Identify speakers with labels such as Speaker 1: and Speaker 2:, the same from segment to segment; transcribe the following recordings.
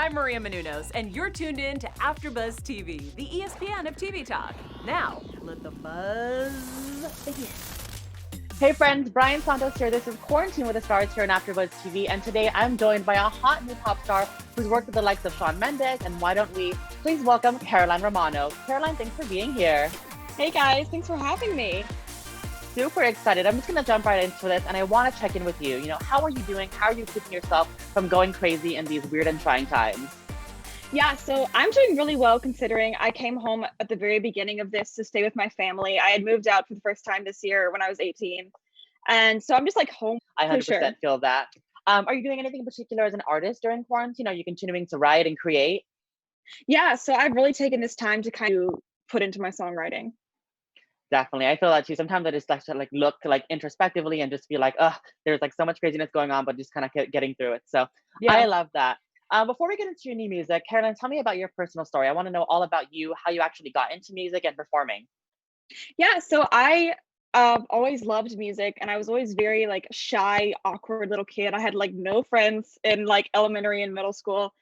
Speaker 1: I'm Maria Menounos, and you're tuned in to AfterBuzz TV, the ESPN of TV talk. Now, let the buzz begin.
Speaker 2: Hey friends, Brian Santos here. This is Quarantine with the Stars here on AfterBuzz TV, and today I'm joined by a hot new pop star who's worked with the likes of Shawn Mendes, and why don't we please welcome Caroline Romano. Caroline, thanks for being here.
Speaker 3: Hey guys, thanks for having me.
Speaker 2: Super excited. I'm just going to jump right into this, and I want to check in with you. How are you doing? How are you keeping yourself from going crazy in these weird and trying times?
Speaker 3: Yeah, so I'm doing really well considering I came home at the very beginning of this to stay with my family. I had moved out for the first time this year when I was 18. And so I'm just like home
Speaker 2: I
Speaker 3: for
Speaker 2: 100%
Speaker 3: sure.
Speaker 2: feel that. Are you doing anything in particular as an artist during quarantine? Are you continuing to write and create?
Speaker 3: Yeah, so I've really taken this time to kind of put into my songwriting.
Speaker 2: Definitely. I feel that too. Sometimes I just like to look introspectively and just feel like, there's like so much craziness going on, but just kind of getting through it. So I
Speaker 3: Yeah.
Speaker 2: love that. Before we get into your new music, Caroline, tell me about your personal story. I want to know all about you, how you actually got into music and performing.
Speaker 3: Yeah, so I always loved music and I was always very like shy, awkward little kid. I had like no friends in like elementary and middle school.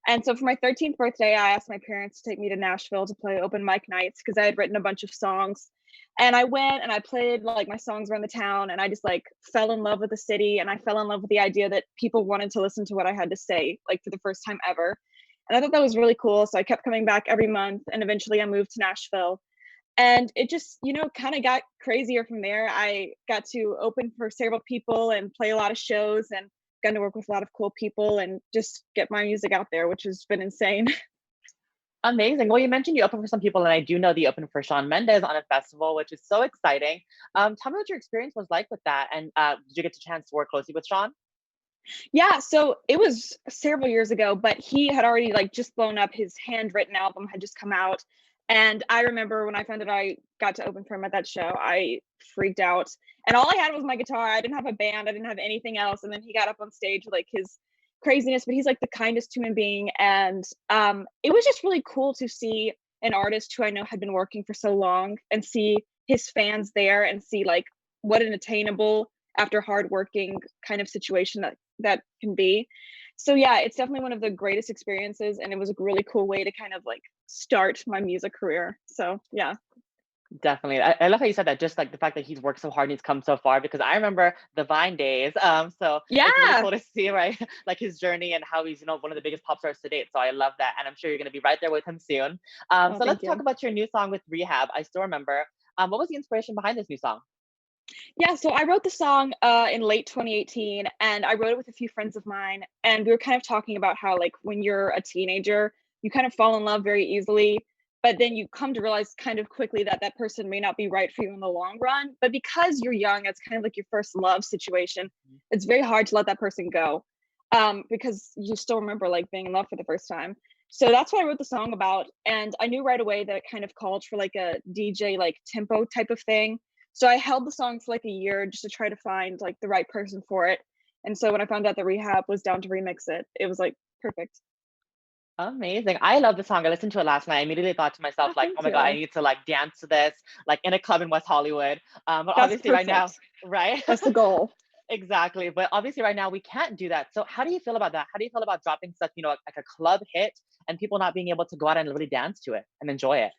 Speaker 3: And so for my 13th birthday, I asked my parents to take me to Nashville to play open mic nights because I had written a bunch of songs. And I went and I played like my songs around the town and I just like fell in love with the city and I fell in love with the idea that people wanted to listen to what I had to say like for the first time ever. And I thought that was really cool. So I kept coming back every month and eventually I moved to Nashville and it just, kind of got crazier from there. I got to open for several people and play a lot of shows and got to work with a lot of cool people and just get my music out there, which has been insane.
Speaker 2: Amazing. Well, you mentioned you opened for some people, and I do know that you opened for Shawn Mendes on a festival, which is so exciting. Tell me what your experience was like with that, and did you get the chance to work closely with Shawn?
Speaker 3: Yeah, so it was several years ago, but he had already like just blown up. His handwritten album had just come out. And I remember when I found out I got to open for him at that show, I freaked out. And all I had was my guitar. I didn't have a band, I didn't have anything else. And then he got up on stage with like his craziness, but he's like the kindest human being. And it was just really cool to see an artist who I know had been working for so long and see his fans there and see like what an attainable after hard working kind of situation that can be. So yeah, it's definitely one of the greatest experiences and it was a really cool way to kind of like start my music career. So yeah.
Speaker 2: Definitely. I love how you said that, just like the fact that he's worked so hard and he's come so far, because I remember the Vine days. So it's really
Speaker 3: Yeah.
Speaker 2: cool to see, right? Like his journey and how he's, one of the biggest pop stars to date. So I love that. And I'm sure you're going to be right there with him soon.
Speaker 3: Oh,
Speaker 2: So
Speaker 3: thank
Speaker 2: let's talk
Speaker 3: you.
Speaker 2: about your new song with Rehab. I still remember. What was the inspiration behind this new song?
Speaker 3: Yeah, so I wrote the song in late 2018 and I wrote it with a few friends of mine and we were kind of talking about how like when you're a teenager, you kind of fall in love very easily, but then you come to realize kind of quickly that that person may not be right for you in the long run, but because you're young, it's kind of like your first love situation. It's very hard to let that person go. Because you still remember like being in love for the first time. So that's what I wrote the song about and I knew right away that it kind of called for like a DJ like tempo type of thing, so I held the song for like a year just to try to find like the right person for it. And so when I found out that Rehab was down to remix it, it was like perfect.
Speaker 2: Amazing. I love the song. I listened to it last night. I immediately thought to myself,
Speaker 3: Oh,
Speaker 2: like,
Speaker 3: thank
Speaker 2: oh my God, I
Speaker 3: you.
Speaker 2: need to like dance to this, like in a club in West Hollywood. But
Speaker 3: That's
Speaker 2: obviously right now,
Speaker 3: perfect.
Speaker 2: right?
Speaker 3: That's the goal.
Speaker 2: Exactly. But obviously right now we can't do that. So how do you feel about that? How do you feel about dropping such, like a club hit and people not being able to go out and really dance to it and enjoy it?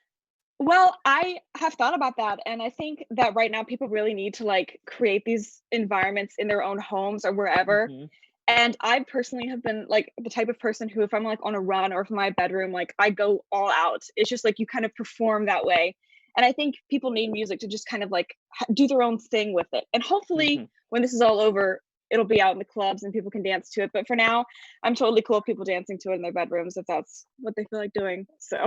Speaker 3: Well, I have thought about that. And I think that right now people really need to like create these environments in their own homes or wherever.
Speaker 2: Hmm.
Speaker 3: And I personally have been like the type of person who, if I'm like on a run or if I'm in my bedroom, like I go all out. It's just like you kind of perform that way. And I think people need music to just kind of like do their own thing with it. And hopefully,
Speaker 2: Hmm.
Speaker 3: when this is all over, it'll be out in the clubs and people can dance to it. But for now, I'm totally cool with people dancing to it in their bedrooms if that's what they feel like doing. So,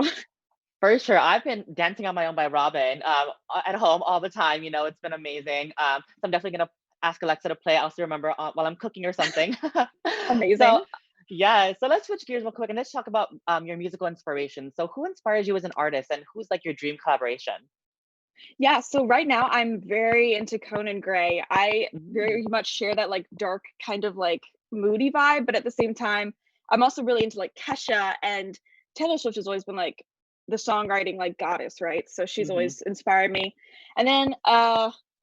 Speaker 2: For sure. I've been dancing on my own by Robin at home all the time. It's been amazing. So I'm definitely going to ask Alexa to play. I also remember while I'm cooking or something. So
Speaker 3: amazing.
Speaker 2: yeah, so let's switch gears real quick and let's talk about your musical inspiration. So who inspires you as an artist and who's like your dream collaboration?
Speaker 3: Yeah, so right now I'm very into Conan Gray. I
Speaker 2: Mm.
Speaker 3: very much share that like dark kind of like moody vibe, but at the same time, I'm also really into like Kesha and Taylor Swift has always been like the songwriting like goddess, right? So she's
Speaker 2: Hmm.
Speaker 3: always inspired me. And then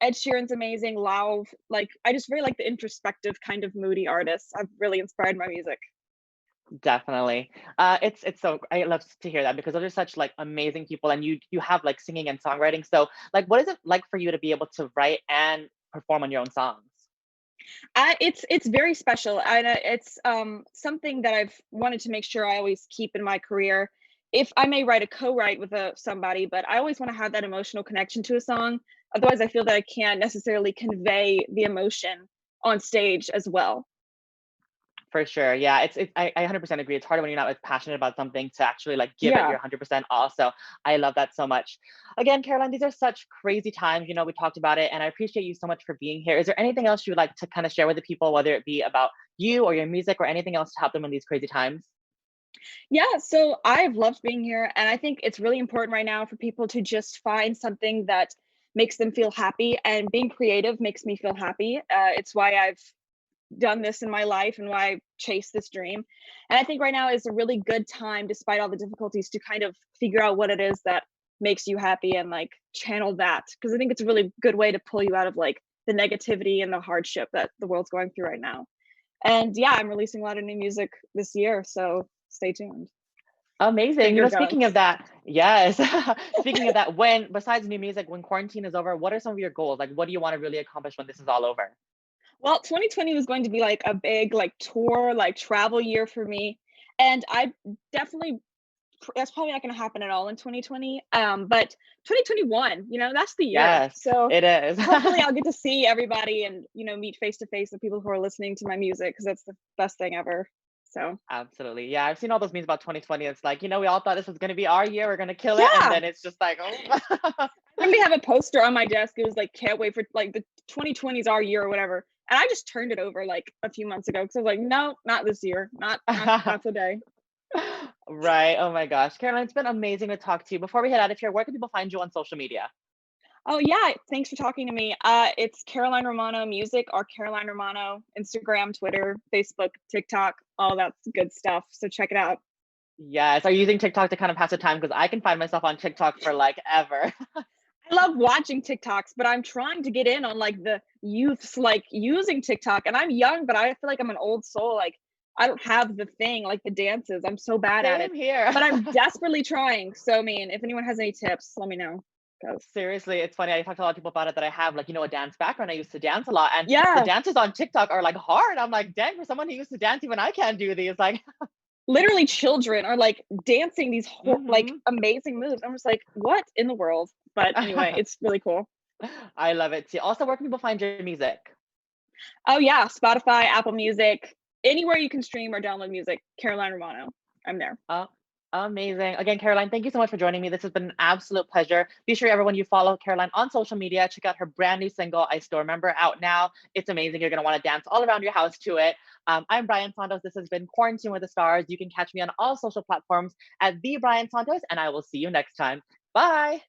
Speaker 3: Ed Sheeran's amazing, Lauv, like I just really like the introspective kind of moody artists. I've really inspired my music.
Speaker 2: Definitely. It's so I love to hear that because those are such like amazing people, and you have like singing and songwriting. So like, what is it like for you to be able to write and perform on your own songs?
Speaker 3: It's very special, and it's something that I've wanted to make sure I always keep in my career. If I may write a co-write with somebody, but I always want to have that emotional connection to a song. Otherwise, I feel that I can't necessarily convey the emotion on stage as well.
Speaker 2: For sure. Yeah, I 100% agree. It's harder when you're not as passionate about something to actually like give it
Speaker 3: Yeah.
Speaker 2: your 100% all. So I love that so much. Again, Caroline, these are such crazy times. You know, we talked about it, and I appreciate you so much for being here. Is there anything else you would like to kind of share with the people, whether it be about you or your music or anything else to help them in these crazy times?
Speaker 3: Yeah, so I've loved being here, and I think it's really important right now for people to just find something that makes them feel happy. And being creative makes me feel happy. It's why I've done this in my life and why I chase this dream. And I think right now is a really good time, despite all the difficulties, to kind of figure out what it is that makes you happy and like channel that. Because I think it's a really good way to pull you out of like the negativity and the hardship that the world's going through right now. And yeah, I'm releasing a lot of new music this year, so stay tuned.
Speaker 2: Amazing. You
Speaker 3: Finger
Speaker 2: know, speaking of
Speaker 3: guns.
Speaker 2: that, yes. Speaking of that, when besides new music, when quarantine is over, what are some of your goals? Like, what do you want to really accomplish when this is all over?
Speaker 3: Well, 2020 was going to be like a big like tour, like travel year for me. And I definitely that's probably not going to happen at all in 2020. But 2021, that's the year.
Speaker 2: Yes,
Speaker 3: So
Speaker 2: it is.
Speaker 3: hopefully I'll get to see everybody and, meet face to face the people who are listening to my music because that's the best thing ever. So,
Speaker 2: Absolutely. Yeah, I've seen all those memes about 2020. It's like, we all thought this was going to be our year. We're going to kill it. And
Speaker 3: yeah,
Speaker 2: then it's just like, oh.
Speaker 3: I literally have a poster on my desk. It was like, can't wait for like the 2020 is our year or whatever. And I just turned it over like a few months ago because I was like, no, not this year. Not today.
Speaker 2: Right. Oh my gosh. Caroline, it's been amazing to talk to you. Before we head out of here, where can people find you on social media?
Speaker 3: Oh yeah, thanks for talking to me. It's Caroline Romano Music or Caroline Romano, Instagram, Twitter, Facebook, TikTok, all that good stuff. So check it out.
Speaker 2: Yes. Are you using TikTok to kind of pass the time? Because I can find myself on TikTok for like ever.
Speaker 3: I love watching TikToks, but I'm trying to get in on like the youths like using TikTok. And I'm young, but I feel like I'm an old soul. Like I don't have the thing like the dances. I'm so bad at it.
Speaker 2: Same here.
Speaker 3: But I'm desperately trying. So I mean, if anyone has any tips, let me know. 'Cause-
Speaker 2: Seriously, it's funny. I talked to a lot of people about it that I have like, a dance background. I used to dance a lot. And the
Speaker 3: Yeah,
Speaker 2: dances on TikTok are like hard. I'm like, dang, for someone who used to dance, even I can't do these. Like,
Speaker 3: literally children are like dancing these like
Speaker 2: hmm
Speaker 3: amazing moves. I'm just like, what in the world? But anyway, it's really cool.
Speaker 2: I love it too. Also, where can people find your music?
Speaker 3: Oh yeah, Spotify, Apple Music, anywhere you can stream or download music, Caroline Romano. I'm there.
Speaker 2: Oh, amazing. Again, Caroline, thank you so much for joining me. This has been an absolute pleasure. Be sure everyone you follow Caroline on social media. Check out her brand new single, I Still Remember, out now. It's amazing. You're going to want to dance all around your house to it. I'm Brian Santos. This has been Quarantine with the Stars. You can catch me on all social platforms at the Brian Santos, and I will see you next time. Bye.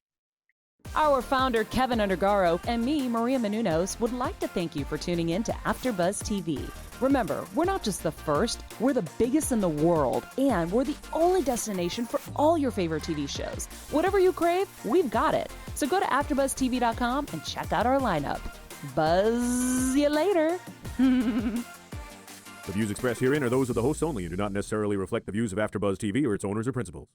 Speaker 1: Our founder, Keven Undergaro, and me, Maria Menounos, would like to thank you for tuning in to AfterBuzz TV. Remember, we're not just the first, we're the biggest in the world, and we're the only destination for all your favorite TV shows. Whatever you crave, we've got it. So go to AfterBuzzTV.com and check out our lineup. Buzz you later.
Speaker 4: The views expressed herein are those of the hosts only and do not necessarily reflect the views of AfterBuzz TV or its owners or principals.